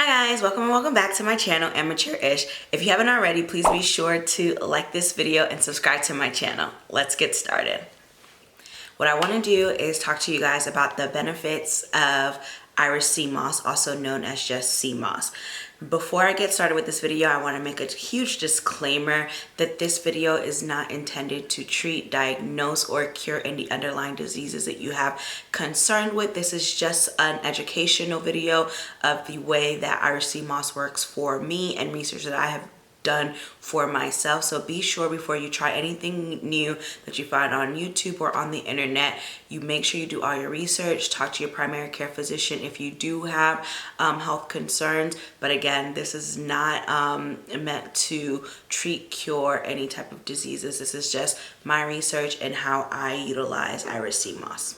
Hi guys, welcome and welcome back to my channel, Amateur-ish. If you haven't already, please be sure to like this video and subscribe to my channel. Let's get started. What I want to do is talk to you guys about the benefits of Irish sea moss, also known as just sea moss. Before I get started with this video, I want to make a huge disclaimer that this video is not intended to treat, diagnose, or cure any underlying diseases that you have concerned with. This is just an educational video of the way that Irish sea moss works for me and research that I have done for myself. So be sure before you try anything new that you find on YouTube or on the internet, you make sure you do all your research, talk to your primary care physician if you do have health concerns. But again, this is not meant to treat, cure any type of diseases. This is just my research and how I utilize Irish sea moss.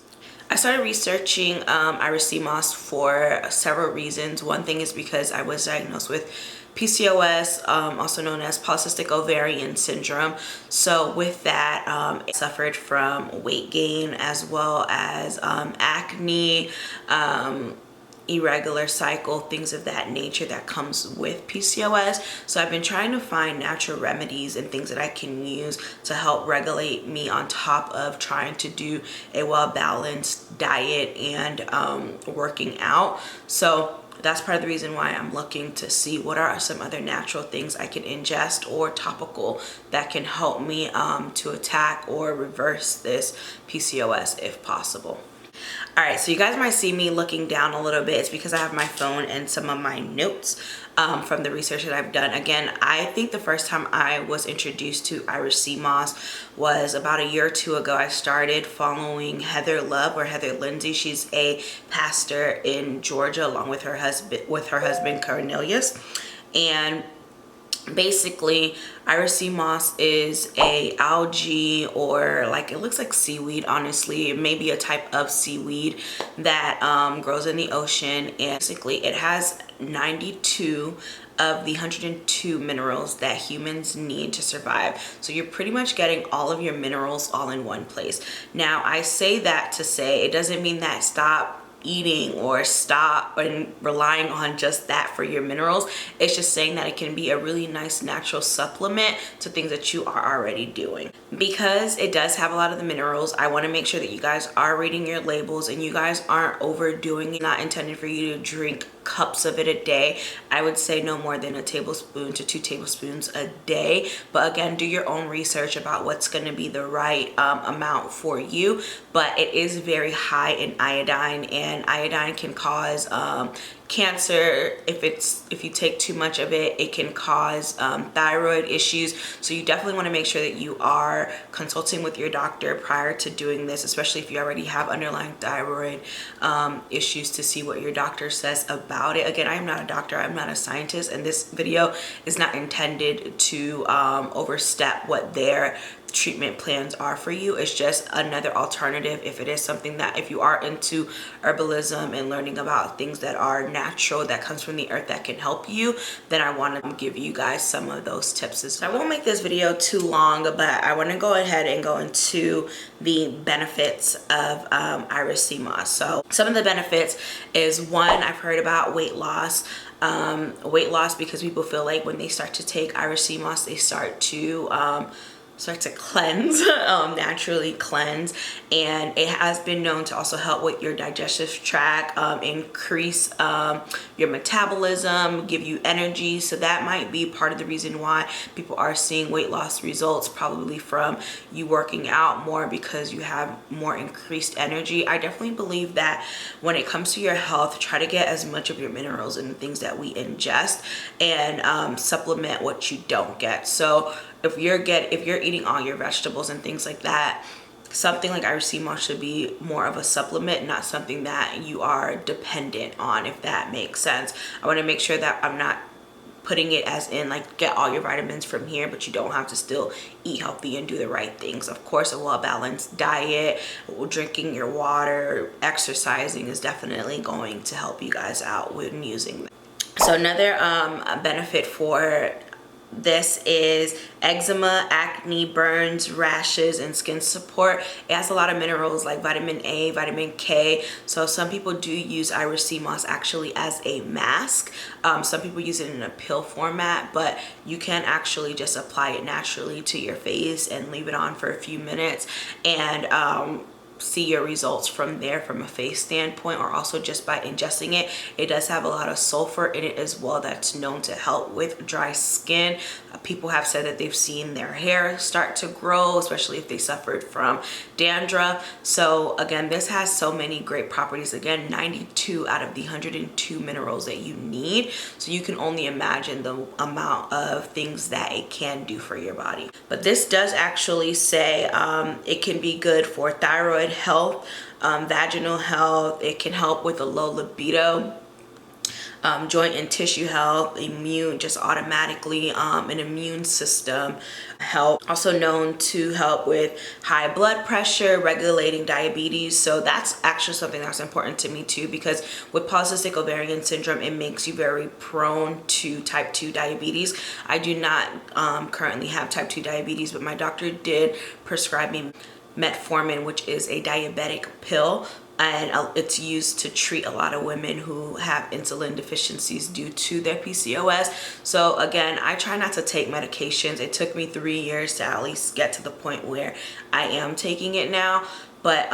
I started researching Irish sea moss for several reasons. One thing is because I was diagnosed with PCOS, also known as polycystic ovarian syndrome. So with that, I suffered from weight gain as well as acne, irregular cycle, things of that nature that comes with PCOS. So I've been trying to find natural remedies and things that I can use to help regulate me on top of trying to do a well-balanced diet and working out. So that's part of the reason why I'm looking to see what are some other natural things I can ingest or topical that can help me to attack or reverse this PCOS if possible. All right, so you guys might see me looking down a little bit. It's because I have my phone and some of my notes from the research that I've done. Again, I think the first time I was introduced to Irish sea moss was about a year or two ago. I started following Heather Love or Heather Lindsay. She's a pastor in Georgia along with her husband Cornelius. And basically, Irish sea moss is a algae, or like, it looks like seaweed, honestly. It may be a type of seaweed that grows in the ocean, and basically it has 92 of the 102 minerals that humans need to survive. So you're pretty much getting all of your minerals all in one place. Now, I say that to say it doesn't mean that stop eating or stop and relying on just that for your minerals. It's just saying that it can be a really nice natural supplement to things that you are already doing. Because it does have a lot of the minerals, I want to make sure that you guys are reading your labels and you guys aren't overdoing it. Not intended for you to drink cups of it a day. I would say no more than a tablespoon to 2 tablespoons a day. But again, do your own research about what's going to be the right amount for you. But it is very high in iodine, and iodine can cause cancer. If you take too much of it, it can cause thyroid issues. So you definitely want to make sure that you are consulting with your doctor prior to doing this, especially if you already have underlying thyroid issues, to see what your doctor says about it. Again, I am not a doctor, I'm not a scientist, and this video is not intended to overstep what their treatment plans are for you. It's just another alternative if it is something that, if you are into herbalism and learning about things that are natural, that comes from the earth, that can help you, then I want to give you guys some of those tips. So I won't make this video too long, but I want to go ahead and go into the benefits of Irish sea moss. So some of the benefits is, one, I've heard about weight loss. Because people feel like when they start to take Irish sea moss, they start to cleanse, naturally cleanse, and it has been known to also help with your digestive tract, increase your metabolism, give you energy. So that might be part of the reason why people are seeing weight loss results, probably from you working out more because you have more increased energy. I definitely believe that when it comes to your health, try to get as much of your minerals and things that we ingest, and supplement what you don't get. So if you're eating all your vegetables and things like that, something like Irish sea moss should be more of a supplement, not something that you are dependent on, if that makes sense. I want to make sure that I'm not putting it as in like get all your vitamins from here, but you don't have to still eat healthy and do the right things. Of course, a well-balanced diet, drinking your water, exercising is definitely going to help you guys out when using them. So another benefit for This is eczema, acne, burns, rashes, and skin support. It has a lot of minerals like vitamin A, vitamin K. So some people do use Irish sea moss actually as a mask. Some people use it in a pill format, but you can actually just apply it naturally to your face and leave it on for a few minutes and see your results from there from a face standpoint, or also just by ingesting it. It does have a lot of sulfur in it as well that's known to help with dry skin. People have said that they've seen their hair start to grow, especially if they suffered from dandruff. So again, this has so many great properties. Again, 92 out of the 102 minerals that you need. So you can only imagine the amount of things that it can do for your body. But this does actually say it can be good for thyroid health, vaginal health. It can help with a low libido, joint and tissue health, immune, just automatically an immune system help. Also known to help with high blood pressure, regulating diabetes. So that's actually something that's important to me too, because with polycystic ovarian syndrome, it makes you very prone to type 2 diabetes. I do not currently have type 2 diabetes, but my doctor did prescribe me metformin, which is a diabetic pill, and it's used to treat a lot of women who have insulin deficiencies due to their PCOS. So again, I try not to take medications. It took me 3 years to at least get to the point where I am taking it now, but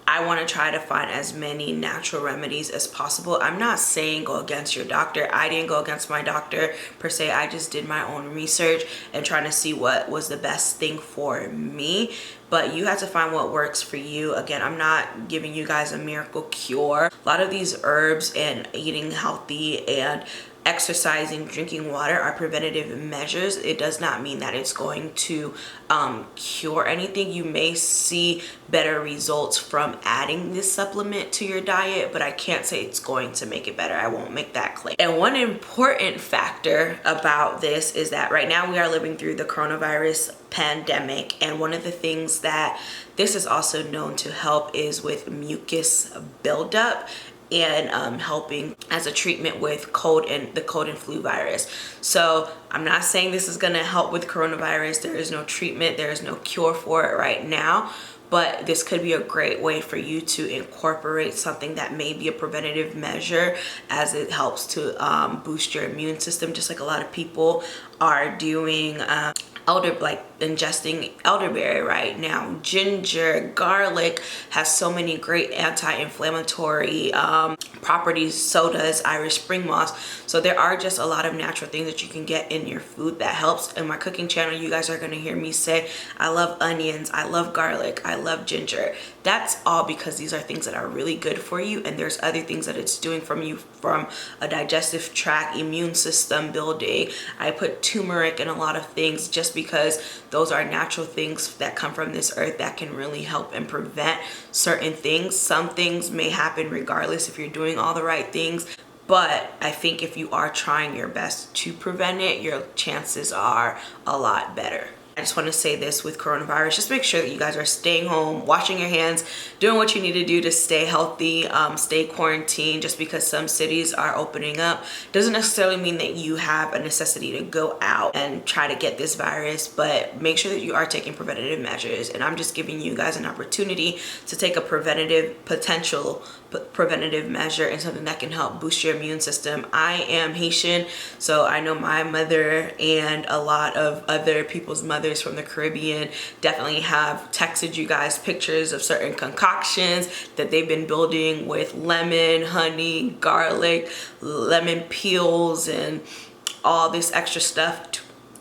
I want to try to find as many natural remedies as possible. I'm not saying go against your doctor. I didn't go against my doctor per se. I just did my own research and trying to see what was the best thing for me. But you have to find what works for you. Again, I'm not giving you guys a miracle cure. A lot of these herbs and eating healthy and exercising, drinking water are preventative measures. It does not mean that it's going to cure anything. You may see better results from adding this supplement to your diet, but I can't say it's going to make it better. I won't make that claim. And one important factor about this is that right now we are living through the coronavirus pandemic, and one of the things that this is also known to help is with mucus buildup and helping as a treatment with the cold and flu virus. So I'm not saying this is going to help with coronavirus. There is no treatment, there is no cure for it right now, but this could be a great way for you to incorporate something that may be a preventative measure, as it helps to boost your immune system, just like a lot of people are doing ingesting elderberry right now. Ginger, garlic has so many great anti-inflammatory properties. So does Irish spring moss. So there are just a lot of natural things that you can get in your food that helps. In my cooking channel, you guys are going to hear me say I love onions, I love garlic, I love ginger. That's all because these are things that are really good for you, and there's other things that it's doing from you, from a digestive tract, immune system building. I put turmeric in a lot of things just because those are natural things that come from this earth that can really help and prevent certain things. Some things may happen regardless if you're doing all the right things, but I think if you are trying your best to prevent it, your chances are a lot better. I just want to say this with coronavirus, just make sure that you guys are staying home, washing your hands, doing what you need to do to stay healthy, stay quarantined. Just because some cities are opening up doesn't necessarily mean that you have a necessity to go out and try to get this virus, but make sure that you are taking preventative measures. And I'm just giving you guys an opportunity to take a potential preventative measure and something that can help boost your immune system. I am Haitian, so I know my mother and a lot of other people's mothers from the Caribbean definitely have texted you guys pictures of certain concoctions that they've been building with lemon, honey, garlic, lemon peels, and all this extra stuff,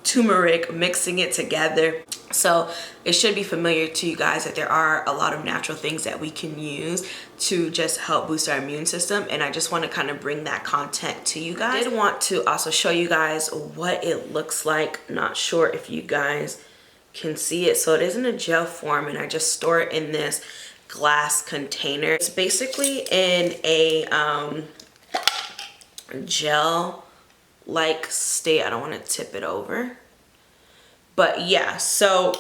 turmeric, mixing it together. So it should be familiar to you guys that there are a lot of natural things that we can use to just help boost our immune system, and I just want to kind of bring that content to you guys. I did want to also show you guys what it looks like. Not sure if you guys can see it. So it is in a gel form, and I just store it in this glass container. It's basically in a gel like state. I don't want to tip it over, but yeah, so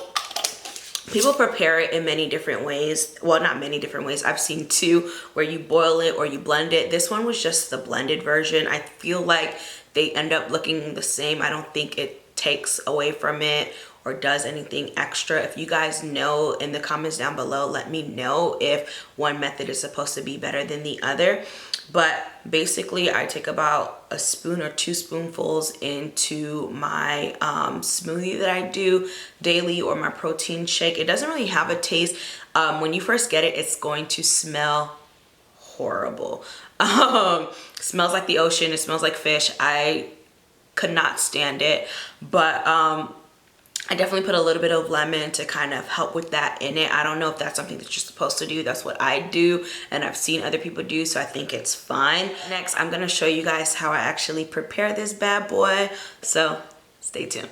People prepare it in many different ways. Well, not many different ways. I've seen two where you boil it or you blend it. This one was just the blended version. I feel like they end up looking the same. I don't think it takes away from it or does anything extra. If you guys know in the comments down below, let me know if one method is supposed to be better than the other. But basically, I take about a spoon or 2 spoonfuls into my smoothie that I do daily, or my protein shake. It doesn't really have a taste. When you first get it, it's going to smell horrible. Smells like the ocean. It smells like fish. I could not stand it. But I definitely put a little bit of lemon to kind of help with that in it. I don't know if that's something that you're supposed to do. That's what I do, and I've seen other people do, so I think it's fine. Next, I'm gonna show you guys how I actually prepare this bad boy, so stay tuned.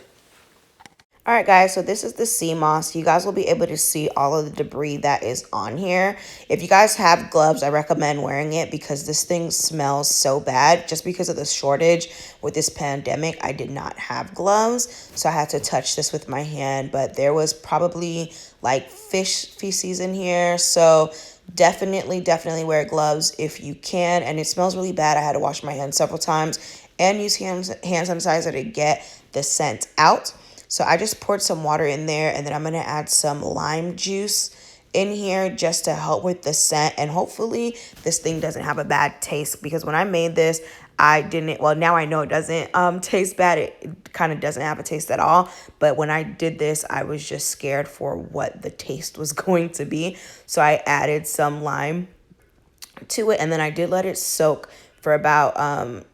All right, guys, so this is the sea moss. You guys will be able to see all of the debris that is on here. If you guys have gloves, I recommend wearing it because this thing smells so bad. Just because of the shortage with this pandemic, I did not have gloves, so I had to touch this with my hand. But there was probably like fish feces in here, so definitely wear gloves if you can. And it smells really bad. I had to wash my hands several times and use hand sanitizer to get the scent out. So I just poured some water in there, and then I'm going to add some lime juice in here just to help with the scent. And hopefully this thing doesn't have a bad taste, because when I made this, I didn't, well, now I know it doesn't taste bad. It kind of doesn't have a taste at all. But when I did this, I was just scared for what the taste was going to be. So I added some lime to it, and then I did let it soak for about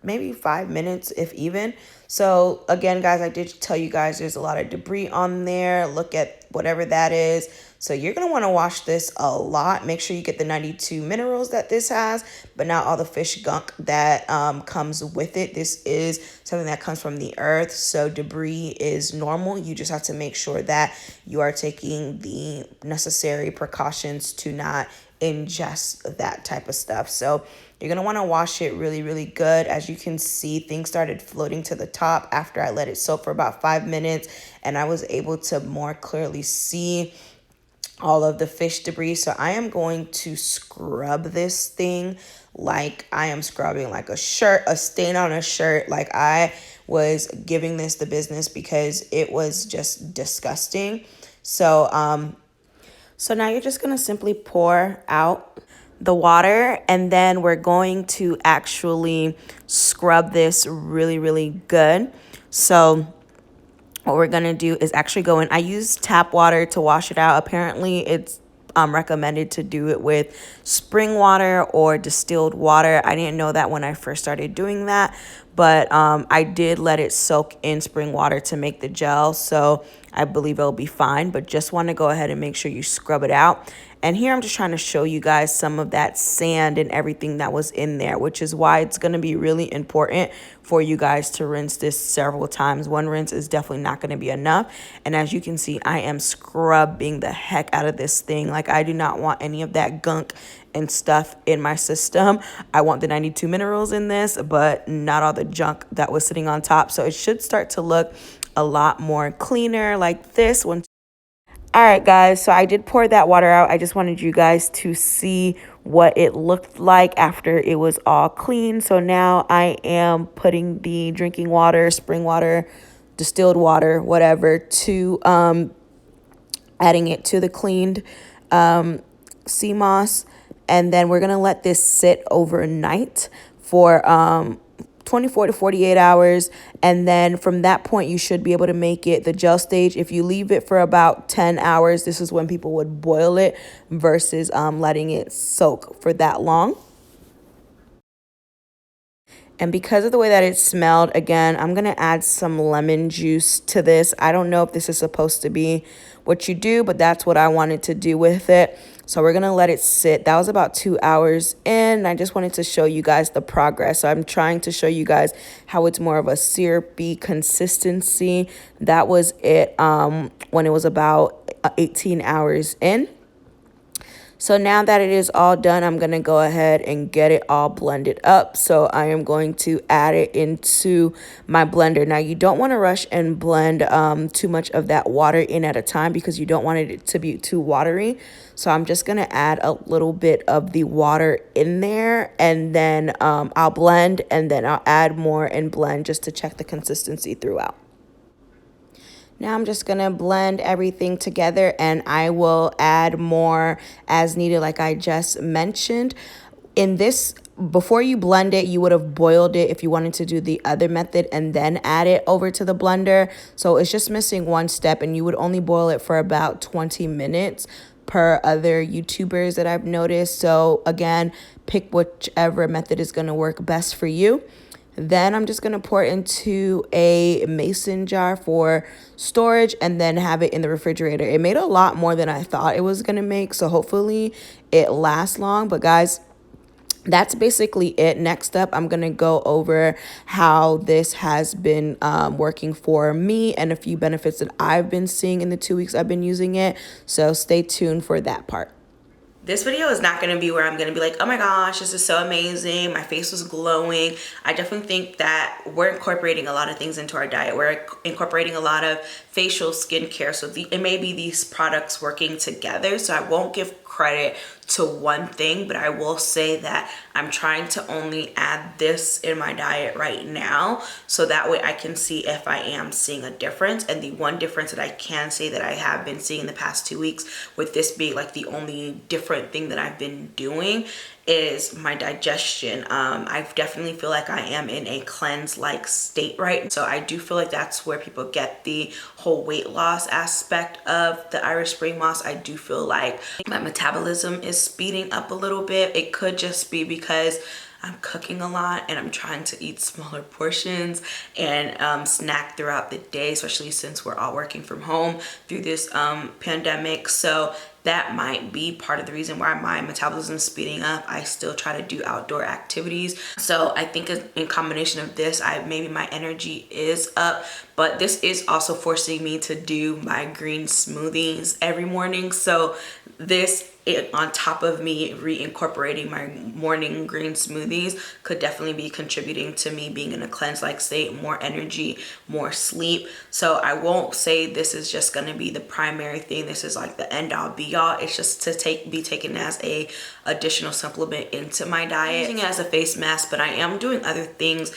maybe 5 minutes, if even. So again, guys, I did tell you guys there's a lot of debris on there. Look at whatever that is. So you're going to want to wash this a lot. Make sure you get the 92 minerals that this has, but not all the fish gunk that comes with it. This is something that comes from the earth, so debris is normal. You just have to make sure that you are taking the necessary precautions to not ingest that type of stuff. So you're going to want to wash it really good. As you can see, things started floating to the top after I let it soak for about 5 minutes, and I was able to more clearly see all of the fish debris. So I am going to scrub this thing like I am scrubbing like a shirt, a stain on a shirt. Like I was giving this the business because it was just disgusting. So now you're just going to simply pour out the water, and then we're going to actually scrub this really good. So what we're going to do is actually go in. I use tap water to wash it out. Apparently it's recommended to do it with spring water or distilled water. I didn't know that when I first started doing that, but I did let it soak in spring water to make the gel, so I believe it'll be fine. But just want to go ahead and make sure you scrub it out. And here I'm just trying to show you guys some of that sand and everything that was in there, which is why it's going to be really important for you guys to rinse this several times. One rinse is definitely not going to be enough. And as you can see, I am scrubbing the heck out of this thing. Like I do not want any of that gunk and stuff in my system. I want the 92 minerals in this, but not all the junk that was sitting on top. So it should start to look a lot more cleaner like this one. All right, guys, so I did pour that water out. I just wanted you guys to see what it looked like after it was all clean. So now I am putting the drinking water, spring water, distilled water, whatever, to adding it to the cleaned sea moss. And then we're going to let this sit overnight for 24 to 48 hours. And then from that point, you should be able to make it the gel stage. If you leave it for about 10 hours, this is when people would boil it versus letting it soak for that long. And because of the way that it smelled, again, I'm going to add some lemon juice to this. I don't know if this is supposed to be what you do, but that's what I wanted to do with it. So we're going to let it sit. That was about 2 hours in. I just wanted to show you guys the progress. So I'm trying to show you guys how it's more of a syrupy consistency. That was it when it was about 18 hours in. So now that it is all done, I'm going to go ahead and get it all blended up. So I am going to add it into my blender. Now you don't want to rush and blend too much of that water in at a time because you don't want it to be too watery. So I'm just going to add a little bit of the water in there, and then I'll blend, and then I'll add more and blend just to check the consistency throughout. Now I'm just going to blend everything together, and I will add more as needed like I just mentioned. In this, before you blend it, you would have boiled it if you wanted to do the other method and then add it over to the blender. So it's just missing one step, and you would only boil it for about 20 minutes per other YouTubers that I've noticed. So again, pick whichever method is going to work best for you. Then I'm just going to pour it into a mason jar for storage and then have it in the refrigerator. It made a lot more than I thought it was going to make, so hopefully it lasts long. But guys, that's basically it. Next up, I'm going to go over how this has been working for me and a few benefits that I've been seeing in the 2 weeks I've been using it. So stay tuned for that part. This video is not going to be where I'm going to be like, oh my gosh, this is so amazing, my face was glowing. I definitely think that we're incorporating a lot of things into our diet. We're incorporating a lot of facial skincare, so it may be these products working together. So I won't give credit to one thing, but I will say that I'm trying to only add this in my diet right now, so that way I can see if I am seeing a difference. And the one difference that I can say that I have been seeing in the past 2 weeks, with this being like the only different thing that I've been doing, is my digestion. I definitely feel like I am in a cleanse-like state right. So I do feel like that's where people get the whole weight loss aspect of the Irish Spring moss. I do feel like my metabolism is speeding up a little bit. It could just be because I'm cooking a lot and I'm trying to eat smaller portions and snack throughout the day, especially since we're all working from home through this pandemic. So that might be part of the reason why my metabolism is speeding up. I still try to do outdoor activities. So I think in combination of this, maybe my energy is up, but this is also forcing me to do my green smoothies every morning. So this, on top of me reincorporating my morning green smoothies, could definitely be contributing to me being in a cleanse-like state, more energy, more sleep. So I won't say this is just going to be the primary thing. This is like the end-all be-all. It's just to be taken as a additional supplement into my diet. I'm using it as a face mask, but I am doing other things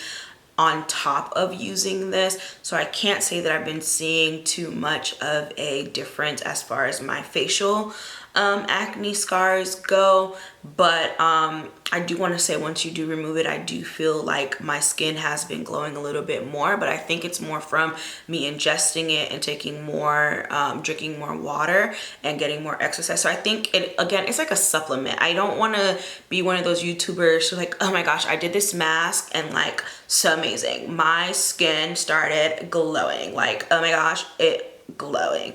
on top of using this, so I can't say that I've been seeing too much of a difference as far as my facial acne scars go. But I do want to say, once you do remove it, I do feel like my skin has been glowing a little bit more, but I think it's more from me ingesting it and taking more drinking more water and getting more exercise. So I think it's like a supplement. I don't want to be one of those YouTubers who's like, oh my gosh, I did this mask and like so amazing, my skin started glowing, like oh my gosh, it glowing.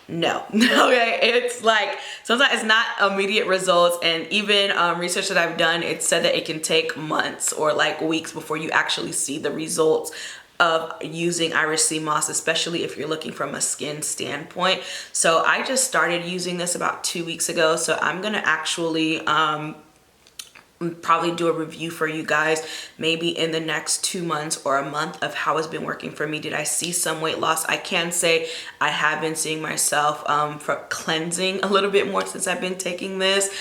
No. Okay, it's like sometimes it's not immediate results, and even research that I've done, it said that it can take months or like weeks before you actually see the results of using Irish sea moss, especially if you're looking from a skin standpoint. So I just started using this about 2 weeks ago, so I'm gonna actually probably do a review for you guys maybe in the next 2 months or a month of how it's been working for me. Did I see some weight loss? I can say I have been seeing myself for cleansing a little bit more since I've been taking this.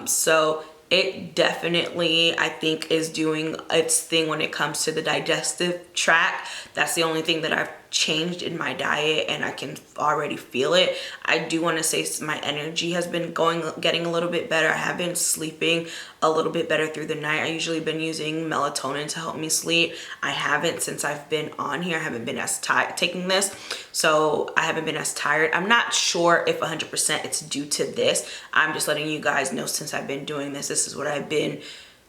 So it definitely, I think, is doing its thing when it comes to the digestive tract. That's the only thing that I've changed in my diet, and I can already feel it. I do want to say my energy has been getting a little bit better. I have been sleeping a little bit better through the night. I usually been using melatonin to help me sleep. I haven't since I've been on here. I haven't been as tired taking this, so I haven't been as tired. I'm not sure if 100% it's due to this. I'm just letting you guys know, since I've been doing this, this is what I've been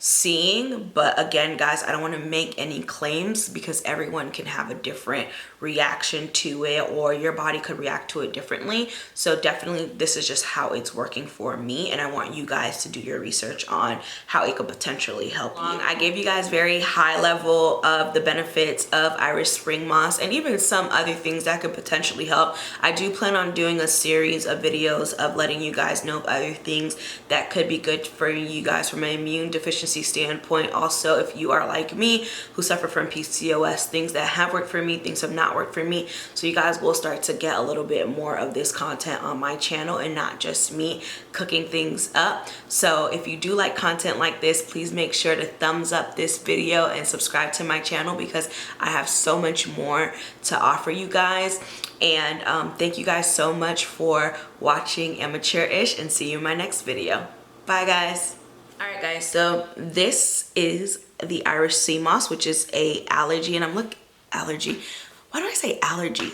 seeing. But again, guys, I don't want to make any claims because everyone can have a different reaction to it, or your body could react to it differently. So definitely this is just how it's working for me, and I want you guys to do your research on how it could potentially help you. I gave you guys very high level of the benefits of Irish spring moss and even some other things that could potentially help. I do plan on doing a series of videos of letting you guys know of other things that could be good for you guys from an immune deficiency standpoint. Also, if you are like me who suffer from PCOS, things that have worked for me, things have not worked for me. So you guys will start to get a little bit more of this content on my channel and not just me cooking things up. So if you do like content like this, please make sure to thumbs up this video and subscribe to my channel because I have so much more to offer you guys. And thank you guys so much for watching Amateur-ish, and see you in my next video. Bye guys. All right guys, so this is the Irish sea moss, which is a allergy, and allergy. Why do I say allergy?